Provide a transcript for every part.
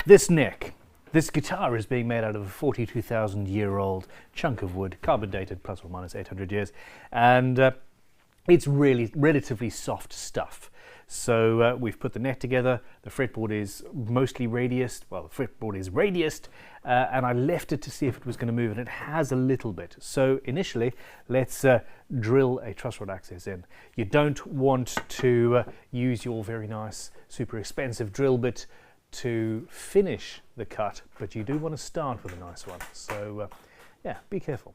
This neck, this guitar is being made out of a 42,000-year-old chunk of wood, carbon dated plus or minus 800 years, and it's really relatively soft stuff. So we've put the neck together, the fretboard is mostly radiused, well, the fretboard is radiused, and I left it to see if it was going to move, and it has a little bit. So initially, let's drill a truss rod access in. You don't want to use your very nice, super expensive drill bit to finish the cut, but you do want to start with a nice one. So yeah, be careful.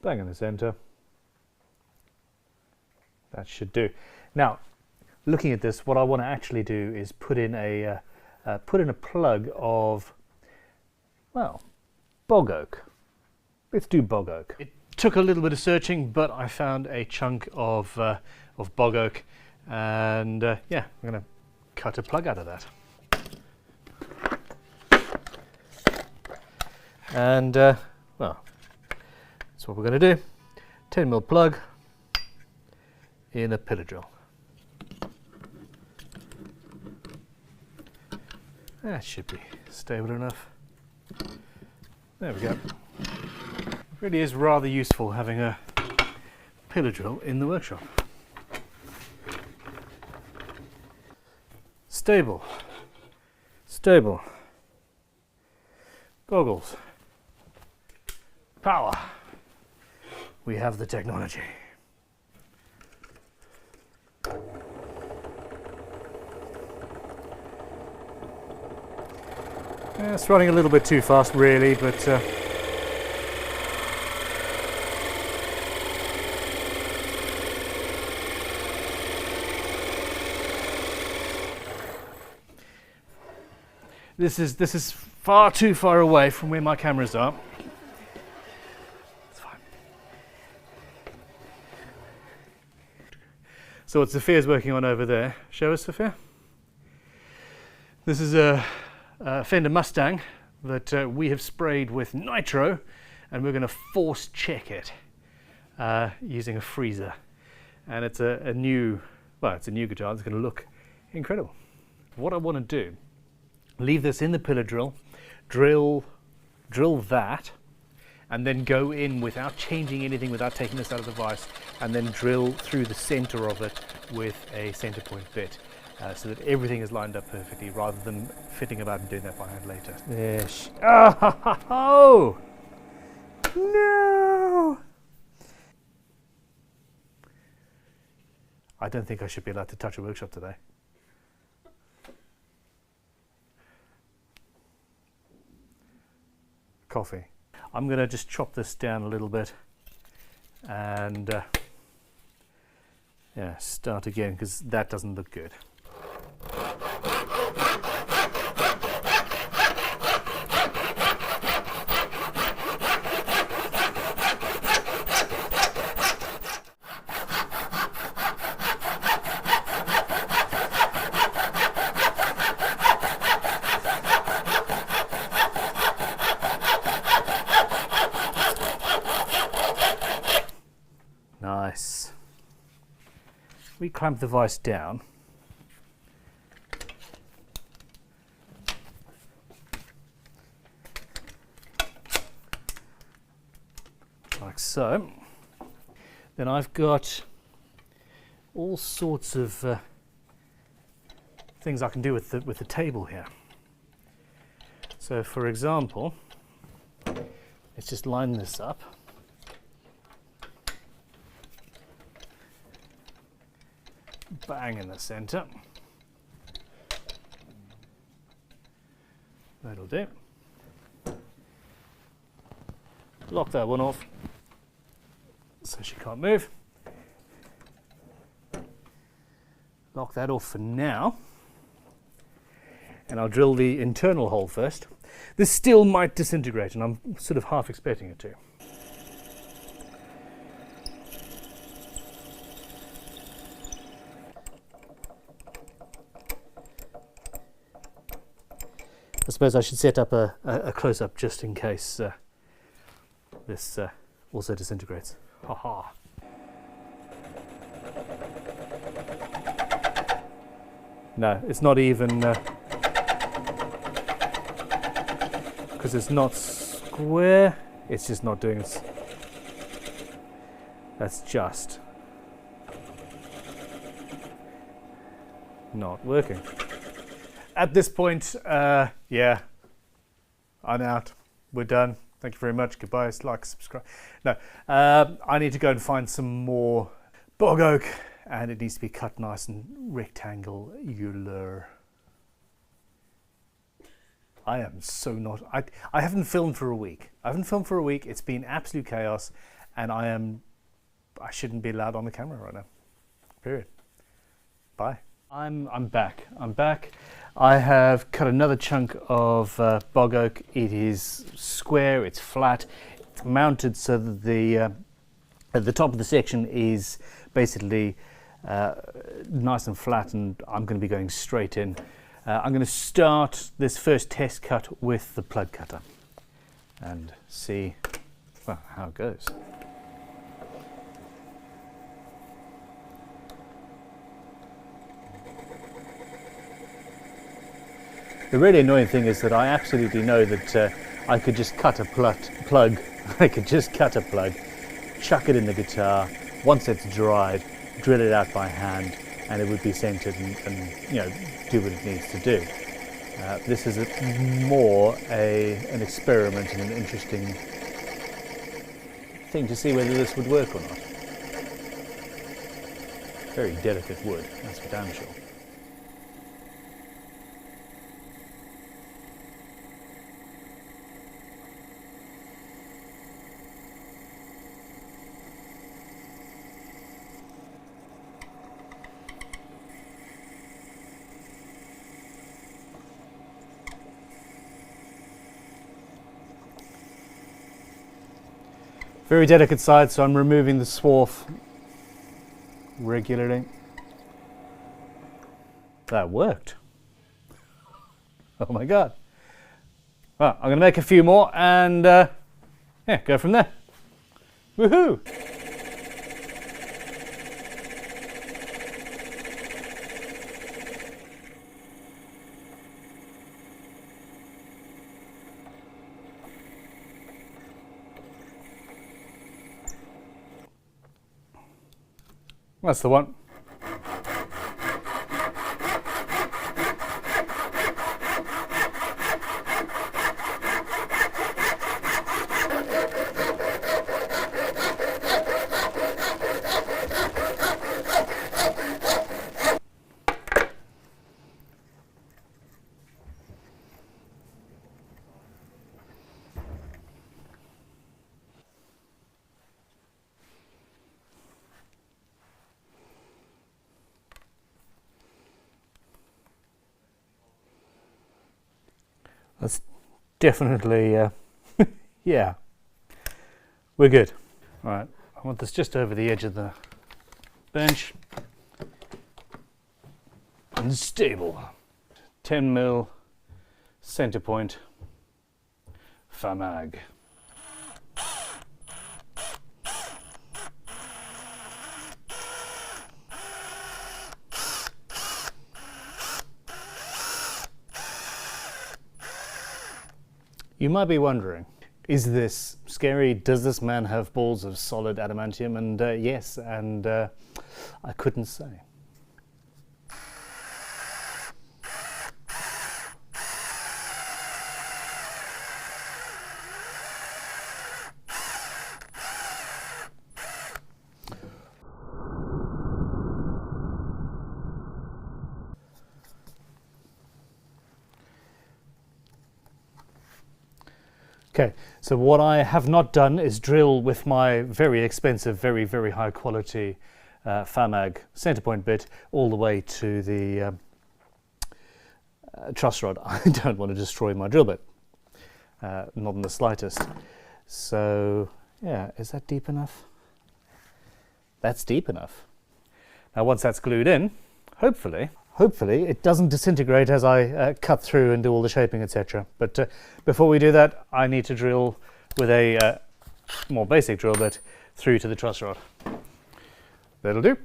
Bang in the center. That should do. Now, looking at this, what I want to actually do is put in a plug of, well, bog oak. Let's do bog oak. It took a little bit of searching, but I found a chunk of bog oak, and yeah, I'm going to cut a plug out of that. And well, that's what we're going to do. 10mm plug in a pillar drill. That should be stable enough. There we go. It really is rather useful having a pillar drill in the workshop. Stable. Stable. Goggles. Power. We have the technology. Yeah, it's running a little bit too fast, really, but this is far too far away from where my cameras are. It's fine. So what Sophia's working on over there? Show us, Sophia. This is a Fender Mustang that we have sprayed with nitro, and we're going to force check it using a freezer. And it's a new guitar. It's going to look incredible. What I want to do, leave this in the pillar drill, drill that, and then go in without changing anything, without taking this out of the vise, and then drill through the center of it with a center point bit. So that everything is lined up perfectly, rather than fitting about and doing that by hand later. Yes. Oh no! I don't think I should be allowed to touch a workshop today. Coffee. I'm going to just chop this down a little bit and yeah, start again, because that doesn't look good. Nice. We clamp the vise down. Like so. Then I've got all sorts of things I can do with the table here. So for example, let's just line this up. Bang in the center. That'll do. Lock that one off so she can't move. Lock that off for now. And I'll drill the internal hole first. This still might disintegrate, and I'm sort of half expecting it to. I suppose I should set up a close-up just in case this also disintegrates. Ha ha. No, it's not even, because it's not square, it's just not doing it. That's just not working. At this point, yeah, I'm out. We're done. Thank you very much. Goodbye. Like, subscribe. No, I need to go and find some more bog oak, and it needs to be cut nice and rectangular. I am so not. I haven't filmed for a week. It's been absolute chaos, and I shouldn't be allowed on the camera right now. Period. Bye. I'm back. I have cut another chunk of bog oak. It is square, it's flat, it's mounted so that the at the top of the section is basically nice and flat, and I'm going to be going straight in. I'm going to start this first test cut with the plug cutter and see, well, how it goes. The really annoying thing is that I absolutely know that I could just cut a plug. I could just cut a plug, chuck it in the guitar. Once it's dried, drill it out by hand, and it would be centered and you know, do what it needs to do. This is more an experiment and an interesting thing to see whether this would work or not. Very delicate wood, that's for damn sure. Very delicate side, so I'm removing the swarf regularly. That worked. Oh my god. Well, I'm going to make a few more and yeah, go from there. Woohoo! That's the one. That's definitely, yeah, we're good. All right, I want this just over the edge of the bench. And stable. 10mm center point Famag. You might be wondering, is this scary? Does this man have balls of solid adamantium? And yes, and I couldn't say. Okay, so what I have not done is drill with my very expensive, very, very high quality Famag center point bit all the way to the truss rod. I don't want to destroy my drill bit, not in the slightest. So yeah, is that deep enough? That's deep enough. Now once that's glued in, hopefully it doesn't disintegrate as I cut through and do all the shaping, etc. But before we do that, I need to drill with a more basic drill bit through to the truss rod. That'll do.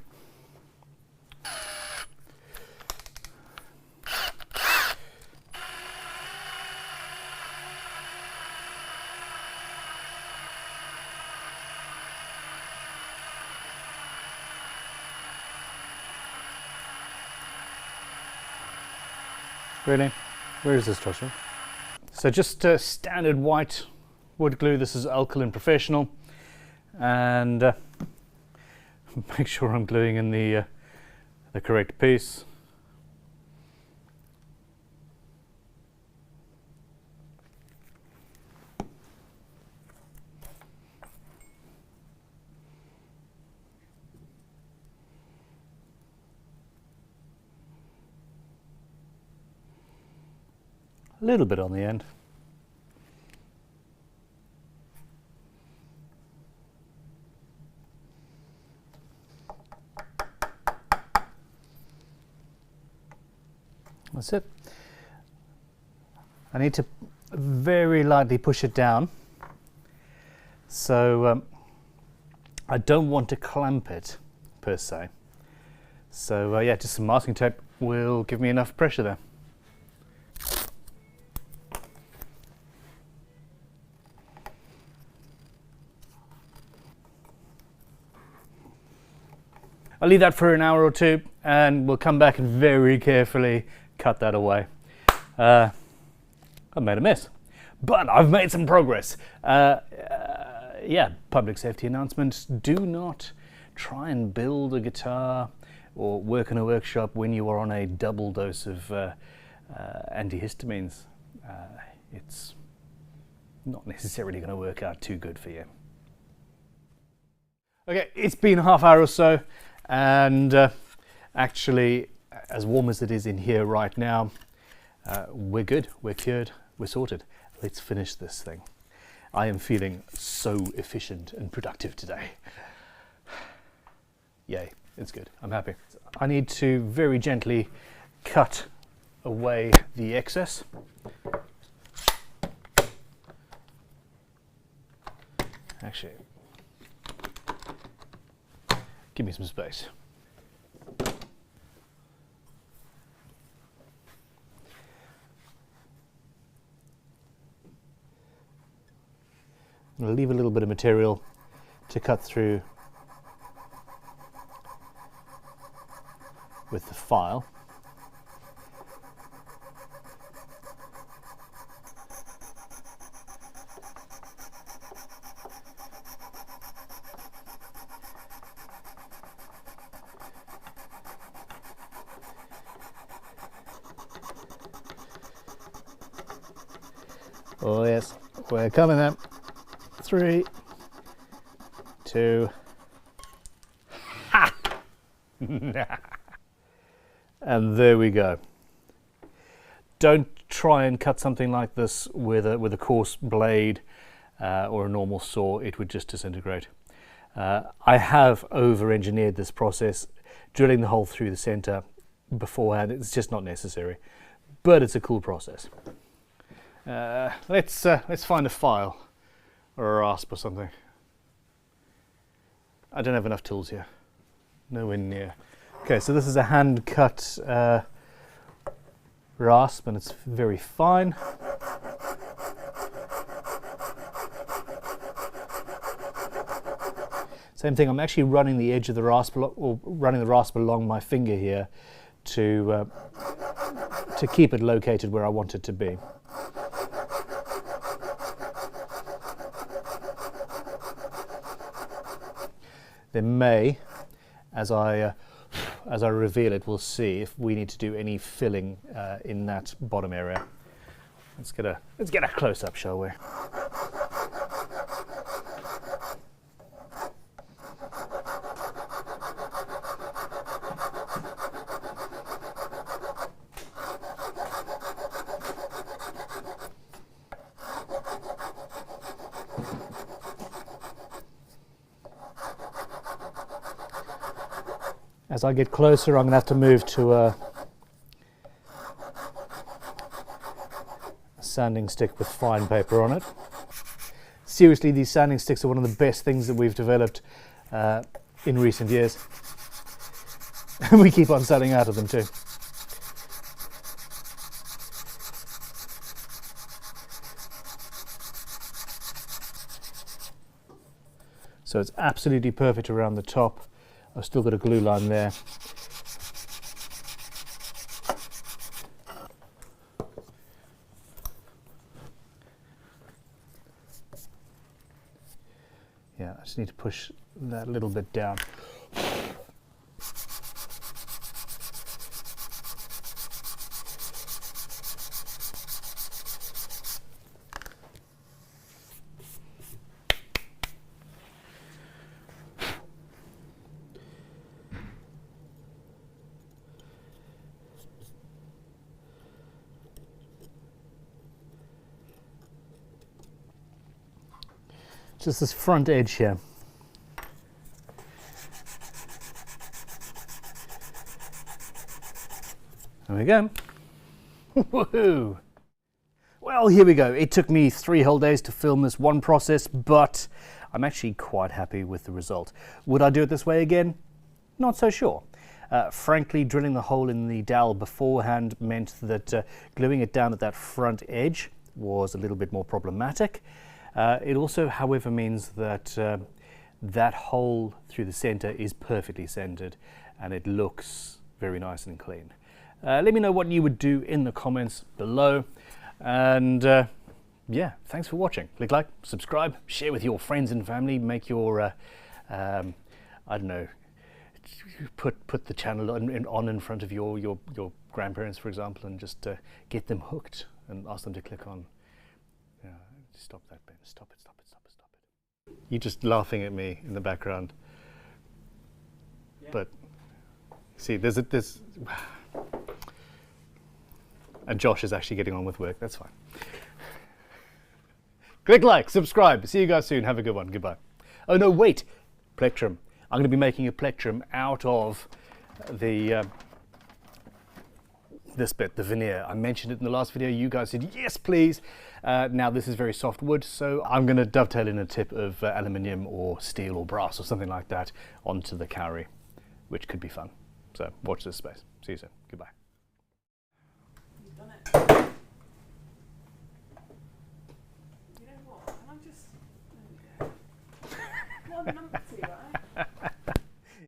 Really? Where is this truss from? So just standard white wood glue. This is Alkaline Professional, and make sure I'm gluing in the correct piece. A little bit on the end. That's it. I need to very lightly push it down, so I don't want to clamp it per se. So yeah, just some masking tape will give me enough pressure there. I'll leave that for an hour or two, and we'll come back and very carefully cut that away. I've made a mess, but I've made some progress. Yeah, public safety announcements: do not try and build a guitar or work in a workshop when you are on a double dose of antihistamines. It's not necessarily going to work out too good for you. Okay, it's been a half hour or so, and actually, as warm as it is in here right now, we're good, we're cured, we're sorted. Let's finish this thing. I am feeling so efficient and productive today. Yay, it's good, I'm happy. I need to very gently cut away the excess. Actually, give me some space. I'm going to leave a little bit of material to cut through with the file. Oh yes, we're coming then. 3, 2, ha! And there we go. Don't try and cut something like this with a coarse blade or a normal saw. It would just disintegrate. I have over-engineered this process, drilling the hole through the center beforehand. It's just not necessary, but it's a cool process. Let's find a file or a rasp or something. I don't have enough tools here. Nowhere near. Okay, so this is a hand-cut rasp, and it's very fine. Same thing, I'm actually running the edge of the rasp, or running the rasp along my finger here to keep it located where I want it to be. There may, as I reveal it, we'll see if we need to do any filling in that bottom area. Let's get a close-up, shall we? As I get closer, I'm going to have to move to a sanding stick with fine paper on it. Seriously, these sanding sticks are one of the best things that we've developed in recent years. And we keep on selling out of them too. So it's absolutely perfect around the top. I've still got a glue line there. Yeah, I just need to push that a little bit down. Just this front edge here. There we go. Woohoo! Well, here we go. It took me 3 whole days to film this one process, but I'm actually quite happy with the result. Would I do it this way again? Not so sure. Frankly, drilling the hole in the dowel beforehand meant that gluing it down at that front edge was a little bit more problematic. It also, however, means that that hole through the center is perfectly centered and it looks very nice and clean. Let me know what you would do in the comments below. And yeah, thanks for watching. Click like, subscribe, share with your friends and family, make your, I don't know, put the channel on in front of your grandparents, for example, and just get them hooked and ask them to click on. Stop that, Ben. Stop it, stop it, stop it, stop it. You're just laughing at me in the background. Yeah. But see, there's and Josh is actually getting on with work. That's fine. Click like, subscribe. See you guys soon. Have a good one. Goodbye. Oh no, wait. Plectrum. I'm going to be making a plectrum out of the this bit, the veneer. I mentioned it in the last video. You guys said yes, please. Now this is very soft wood, so I'm going to dovetail in a tip of aluminium or steel or brass or something like that onto the Kauri, which could be fun. So watch this space. See you soon. Goodbye. You've done it. You know what? Can I just... There we go. No,